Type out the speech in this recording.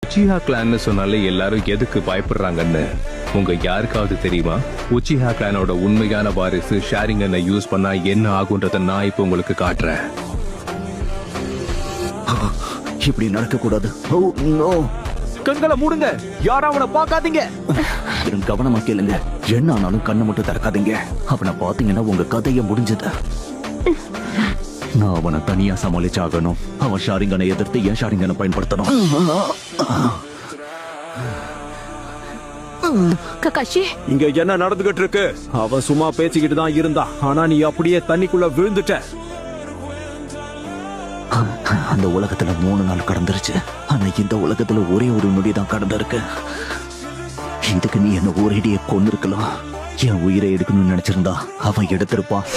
உச்சிஹா கிளான்னு சொன்னாலே எல்லாரும் எதுக்கு பயப்படுறாங்கன்னு உங்க யாருக்காவது தெரியுமா? உச்சிஹா கிளானோட உண்மையான வாரிசு ஷாரிங்கனை யூஸ் பண்ணா என்ன ஆகுன்றத நான் இப்ப உங்களுக்கு காட்டுறேன். இப்படி நடக்க கூடாது. கண்களை மூடுங்க, யாரும் அவனை பார்க்காதீங்க. கவனமா கேளுங்க, என்ன ஆனாலும் கண்ணை மட்டும் திறக்காதீங்க. அவனை பாத்தீங்கன்னா உங்க கதைய முடிஞ்சது. நான் அவனை தனியா சமாளிச்சாகணும். அவன் ஷாரிங்கனை எதிர்த்து ஏன் ஷாரிங்கனை பயன்படுத்தணும்? ககாஷி, இங்க என்ன நடந்துகிட்டு இருக்கு? அவ சும்மா பேசிக்கிட்டு தான் இருந்தா, ஆனா நீ அப்படியே தண்ணிக்குள்ள விழுந்துட்ட. அந்த உலகத்துல 3 நாள் கடந்துருச்சு. ஆனா இந்த உலகத்துல ஒரே ஒரு நொடி தான் கடந்திருக்கு. இதுக்கு நீ என்ன ஒரேடியே கொன்னு இருக்கலாம். என் உயிரை எடுக்கணும்னு நினைச்சிருந்தா அவன் எடுத்திருப்பான்.